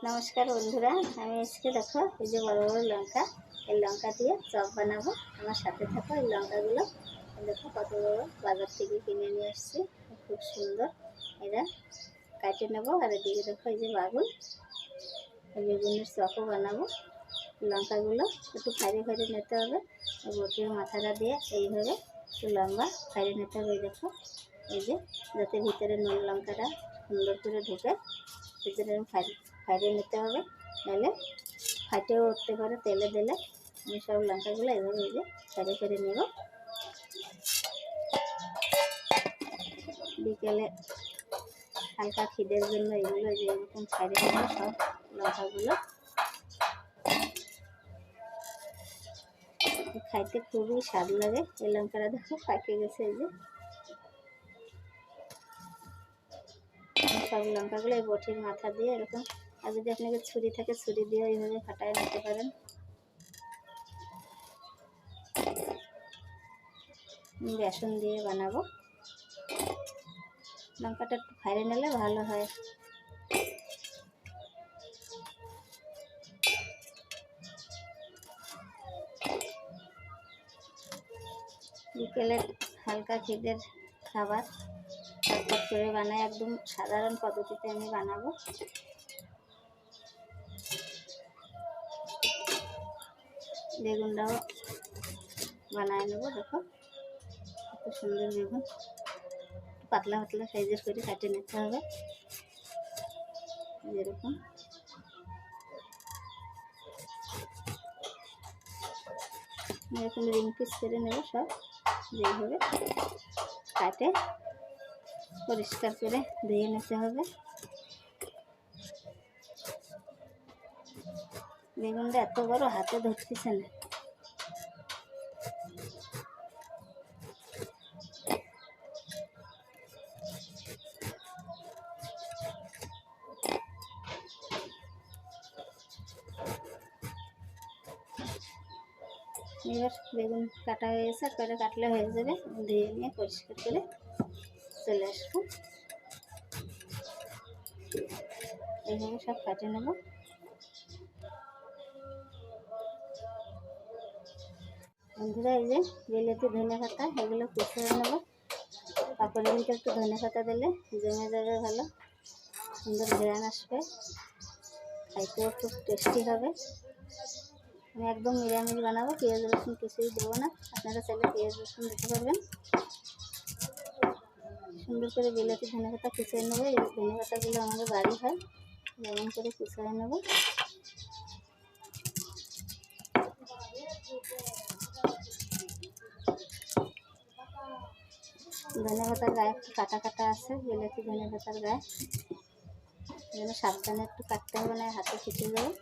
নমস্কার বন্ধুরা, আমি আজকে দেখো এই যে বড় বড় লঙ্কা, এই লঙ্কা দিয়ে চপ বানাবো। আমার সাথে থাকো। এই লঙ্কাগুলো দেখো কত বড়, বাজার থেকে কিনে নিয়ে আসছি, খুব সুন্দর। এরা কাটে নেবো। আর এদিকে দেখো এই যে বাগুন, এই বেগুনের চপও বানাবো। লঙ্কাগুলো একটু ফাইড়ে ফাইড়ে নিতে হবে। বটির মাথাটা দিয়ে এইভাবে একটু লম্বা ফাইড়ে নিতে হবে। এই দেখো এই যে, যাতে ভিতরে নুন লঙ্কাটা সুন্দর করে ঢুকে, ভিতরে ফাইড়ে নিতে হবে, নাহলে ফাটেও উঠতে পারে তেলে দিলে। আমি সব লঙ্কাগুলো এভাবে এই যে ফাইড়ে ফাইড়ে নেব। বিকেলে হালকা খিদের জন্য এগুলো যে এরকম ফাইড়ে নেব সব লঙ্কাগুলো। খাইতে খুবই স্বাদ লাগে। এই লঙ্কাটা দেখো পাকে গেছে। এই যে সব লঙ্কাগুলো এই বটির মাথা দিয়ে এরকম, আর যদি আপনাকে ছুরি থাকে ছুরি দিয়ে এইভাবে ফাটায় নিতে পারেন। বেসন দিয়ে বানাবো। লঙ্কাটা একটু ফাইড়ে নিলে ভালো হয়। বিকেলে হালকা খিদের খাবার চটপট করে বানাই, একদম সাধারণ পদ্ধতিতে আমি বানাবো। বেগুনটাও বানায় নেবো। দেখো কত সুন্দর বেগুন, পাতলা পাতলা সাইজের করে কাটে নিতে হবে। যেরকম এরকম রিং পিস করে নেব সব। যেইভাবে কাটে পরিষ্কার করে ধুয়ে নিতে হবে। বেগুনটা এত বড় হাতে ধরতেছে না। এবার বেগুন কাটা হয়ে গেছে, করে কাটলে হয়ে যাবে। ধুয়ে নিয়ে পরিষ্কার করে চলে আসবো। এইভাবে সব কাটে নেব। বন্ধুরা এই যে বিলেতি ধনে পাতা, এগুলো কুচিয়ে নেব। পাঁপড়ের ভিতরে একটু ধনে পাতা দিলে জমে যাবে, ভালো সুন্দর ঘ্রাণ আসবে, খাইতেও খুব টেস্টি হবে। আমি একদম নিরামিষ বানাবো, পেঁয়াজ রসুন কিছুই দেবো না। আপনারা চাইলে পেঁয়াজ রসুন দিতে পারবেন। সুন্দর করে বিলেতি ধনে পাতা কুচিয়ে নেবো। এই ধনে পাতাগুলো আমাদের বাড়ি হয়, যেমন করে কুচিয়ে নেব। ধনে পাতার গায়ে একটু কাটা কাটা আছে, বিলেতি ধনে পাতার গায়ে, যেন সাবধানে একটু কাটতে হবে, না হাতে কেটে যাবে।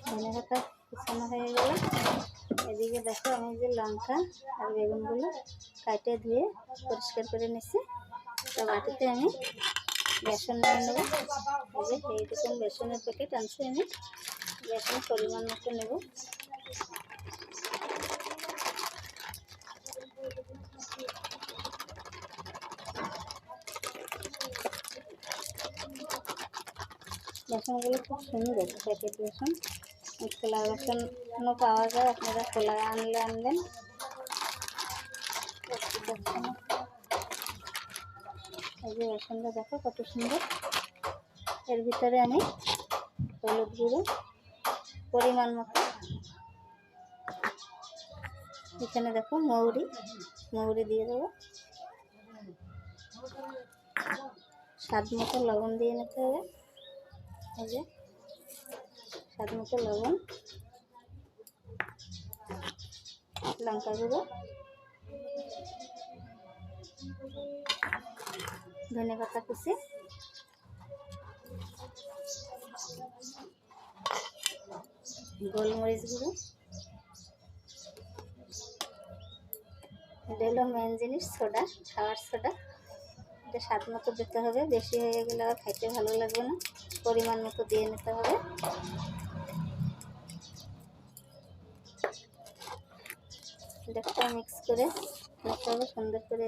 ধনে পাতা কুচানো হয়ে গেলে এদিকে দেখো আমি যে লঙ্কা আর বেগুনগুলো কাটে ধুয়ে পরিষ্কার করে নিচ্ছি। তো বাটিতে আমি বেসন নিয়ে নেবো। এই যে এইরকম বেসনের প্যাকেট আনছি আমি। বেসন পরিমাণ মতো নেব। বেসনগুলো খুব সুন্দর প্যাকেট বেসন। খোলা বেসনও পাওয়া যায়, আপনারা খোলা আনলেন। এই যে বেসনটা দেখো কত সুন্দর। এর ভিতরে আমি হলুদ গুঁড়ো পরিমাণ মতো, এখানে দেখো মৌরি দিয়ে দেবো। স্বাদ মতো লবণ দিয়ে নিতে হবে। এই যে স্বাদ মতো লবণ, লঙ্কা গুঁড়ো, ধনে পাতা কুচি, গোলমরিচ গুঁড়ো। এটা হলো মেন জিনিস, সোডা, খাওয়ার সোডা। এটা স্বাদ মতো দিতে হবে, বেশি হয়ে গেলে আর খাইতে ভালো লাগবে না। পরিমাণ মতো দিয়ে নিতে হবে। দেখো মিক্স করে নিতে হবে সুন্দর করে।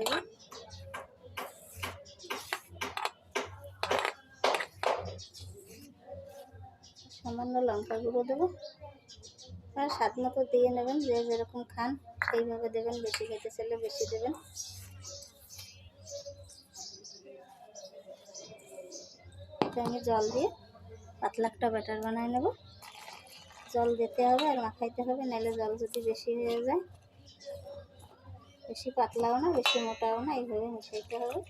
সামান্য লঙ্কা গুঁড়ো দেবো, আর স্বাদ মতো দিয়ে নেবেন, যে যেরকম খান সেইভাবে দেবেন, বেশি খেতে চাইলে বেশি দেবেন। এটা আমি জল দিয়ে পাতলা একটা ব্যাটার বানায় নেব। জল দিতে হবে আর মাখাইতে হবে, নাহলে জল যদি বেশি হয়ে যায়, বেশি পাতলাও না বেশি মোটাও না, এইভাবে মিশাইতে হবে।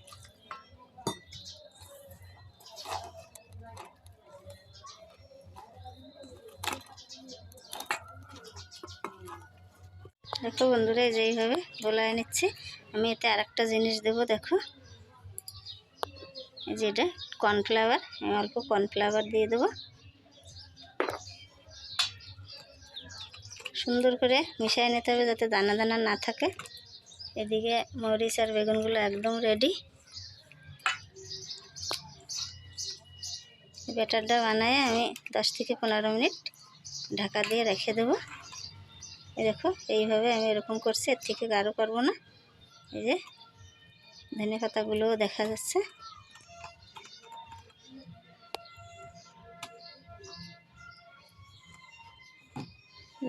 দেখো বন্ধুরা, এই যে এইভাবে গোলায় নিচ্ছি। আমি এতে আরেকটা জিনিস দেবো, দেখো এই যে এটা কর্নফ্লাওয়ার, আমি অল্প কর্নফ্লাওয়ার দিয়ে দেবো। সুন্দর করে মিশিয়ে নিতে হবে যাতে দানা দানা না থাকে। এদিকে মরিচ আর বেগুনগুলো একদম রেডি। ব্যাটারটা বানায় আমি 10 থেকে 15 মিনিট ঢাকা দিয়ে রেখে দেবো। এই দেখো এইভাবে আমি এরকম করছি, এর থেকে গাঢ় করবো না। এই যে ধনে পাতাগুলোও দেখা যাচ্ছে।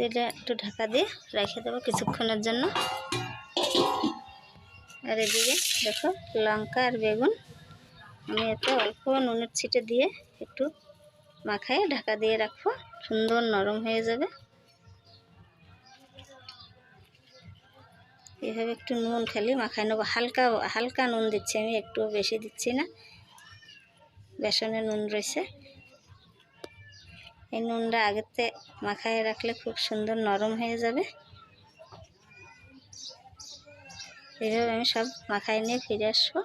এটা একটু ঢাকা দিয়ে রেখে দেবো কিছুক্ষণের জন্য। আর এদিকে দেখো লঙ্কা আর বেগুন আমি এতে অল্প নুনের ছিটে দিয়ে একটু মাখায় ঢাকা দিয়ে রাখবো, সুন্দর নরম হয়ে যাবে। এইভাবে একটু নুন খালি মাখায় নেবো, হালকা হালকা নুন দিচ্ছি আমি, একটু বেশি দিচ্ছি না। বেসনে নুন রয়েছে, এই নুনটা আগেতে মাখায় রাখলে খুব সুন্দর নরম হয়ে যাবে। এইভাবে আমি সব মাখায় নিয়ে ফিরে আসবো।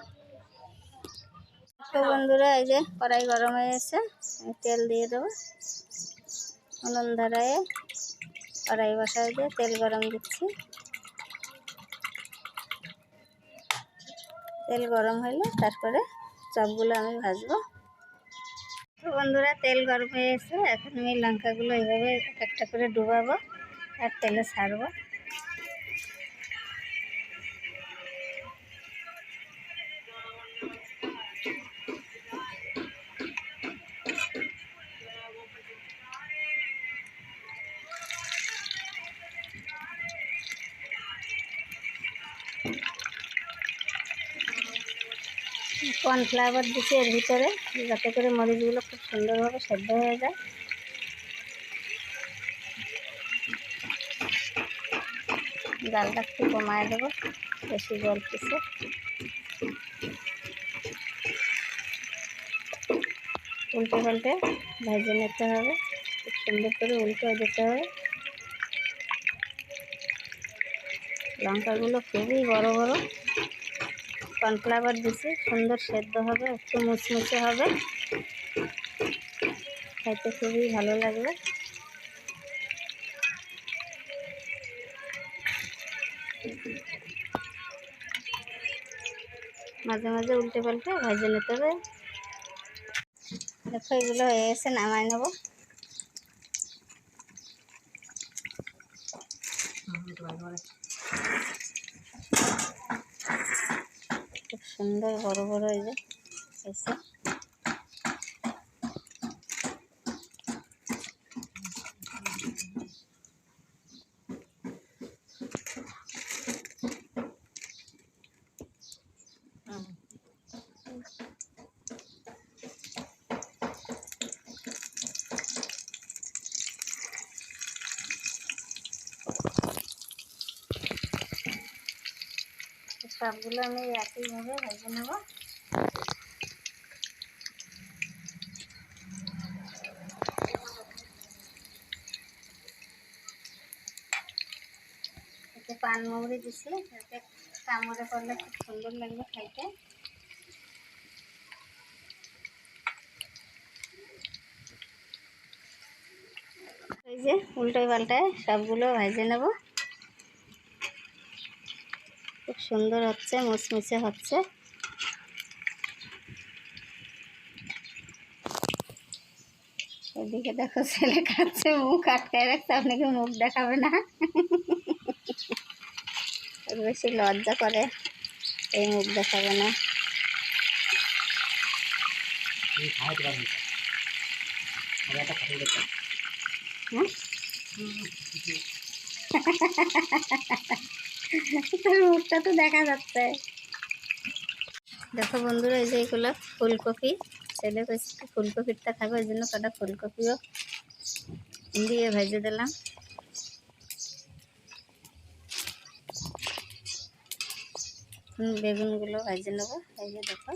তো বন্ধুরা, এই যে কড়াই গরম হয়ে গেছে, আমি তেল দিয়ে দেবো। উনুন ধরায় কড়াই বসায় দিয়ে তেল গরম দিচ্ছি। তেল গরম হলে তারপরে চপগুলো আমি ভাজবো। তো বন্ধুরা, তেল গরম হয়ে গেছে, এখন আমি লঙ্কাগুলো এইভাবে একটা করে ডুবাবো আর তেলে ছাড়বো। কর্নফ্লাওয়ার দিচ্ছি এর ভিতরে, যাতে করে মরিচগুলো খুব সুন্দরভাবে সেদ্ধ হয়ে যায়। জালটা একটু কমায় দেবো, বেশি জল পিছে। উল্টে পাল্টে ভেজে নিতে হবে, খুব সুন্দর করে উল্টে দিতে হবে। লঙ্কাগুলো খুবই বড় বড়, কর্নফ্লাওয়ার দিচ্ছি, সুন্দর সেদ্ধ হবে, একটু মুচমুচে হবে, খাইতে খুবই ভালো লাগবে। মাঝে মাঝে উল্টে পাল্টে ভেজে নিতে হবে। দেখো এগুলো হয়ে গেছে, নামাই নেব। খুব সুন্দর বড় বড় এই যে হয়েছে। সবগুলো আমি একইভাবে ভেজে নেব। এতে পানমৌরি দিছি, যাতে কামড়ে পড়লে খুব সুন্দর লাগবে খাইতে। এই যে উল্টোয় পাল্টায় সবগুলো ভেজে নেব। খুব সুন্দর হচ্ছে, মুচমুচে হচ্ছে। এদিকে দেখো ছেলে খাচ্ছে, মুখ আটকায় রাখছে, আপনাকে মুখ দেখাবে না, বেশি লজ্জা করে, এই মুখ দেখাবে না। তোর মুখটা তো দেখা যাচ্ছে। দেখো বন্ধুরা, এই যে এগুলো ফুলকপি, ছেলে কইছে ফুলকপিটা খাবে, ওই জন্য কটা ফুলকপিও দিয়ে ভেজে দিলাম। বেগুনগুলো ভেজে নেবো। এই যে দেখো,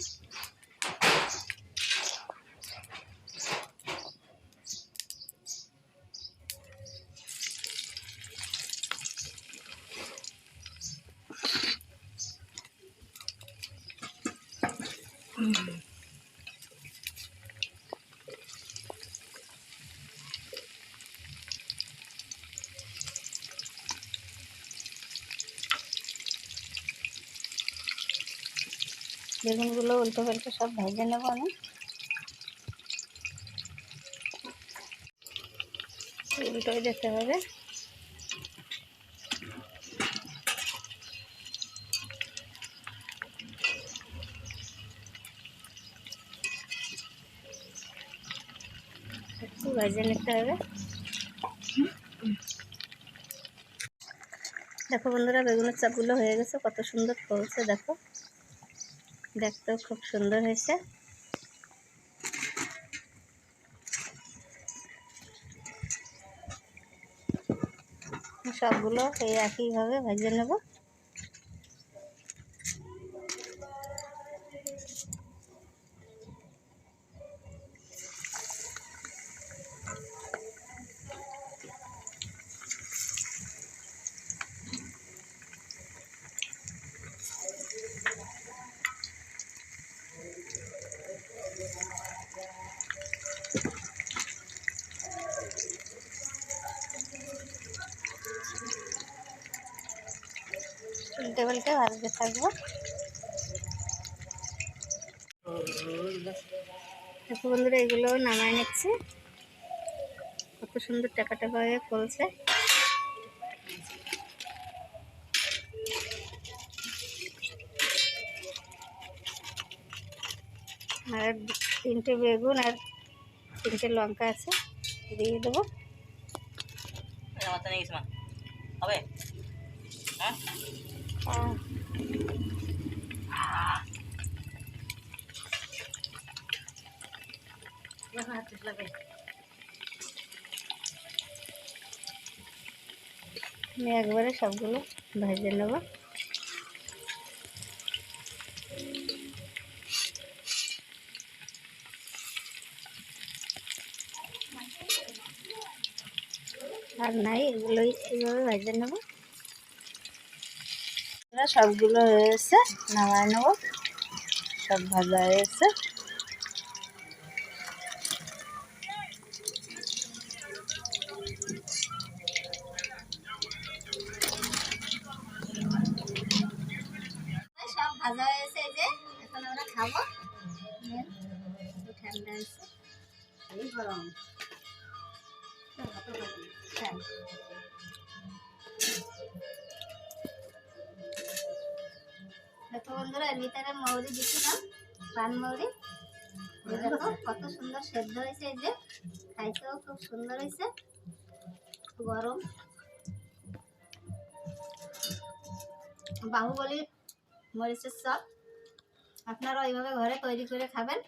বেগুনগুলো উল্টো পাল্টে সব ভেজে নেবো আমি। উল্টোই দিতে হবে। একটু ভেজে নিতে হবে। দেখো বন্ধুরা, বেগুনের চাপগুলো হয়ে গেছে, কত সুন্দর ফলছে দেখো, দেখতেও খুব সুন্দর হয়েছে। সবগুলো এই একইভাবে ভেজে নেব। উল্টে পাল্টে ভাজতে থাকবো। দেখো বন্ধুরা, এগুলো নামায় নিচ্ছে, কত সুন্দর টাকা টাকা হয়ে ফলছে। আর 3টে বেগুন আর 3টে লঙ্কা আছে, দিয়ে দেবো। হবে আমি একবারে সবগুলো ভেজে নেব। আর নাই, এগুলোই এইভাবে ভেজে নেব। সবগুলো হয়ে গেছে, নামায় নেব। সব ভাজা হয়ে গেছে। সব ভাজা হয়েছে, এই যে এখন আমরা খাবো। ঠান্ডা হয়েছে, এই গরম। দেখো বন্ধুরা, এর ভিতরে মৌরি দিচ্ছিলাম, পান মৌরি। দেখো কত সুন্দর সেদ্ধ হয়েছে, এই যে খাইতেও খুব সুন্দর হয়েছে। গরম বাহুবলী মরিচের চপ, আপনারা ওইভাবে ঘরে তৈরি করে খাবেন।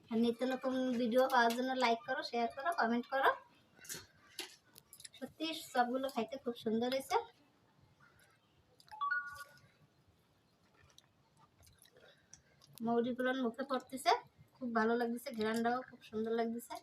আর নিত্য নতুন ভিডিও পাওয়ার জন্য লাইক করো, শেয়ার করো, কমেন্ট করো। সত্যি সবগুলো খাইতে খুব সুন্দর হয়েছে। মৌরিগুলো মুখে পড়তেছে, খুব ভালো লাগতেছে, ঘ্রাণটাও খুব সুন্দর লাগতেছে।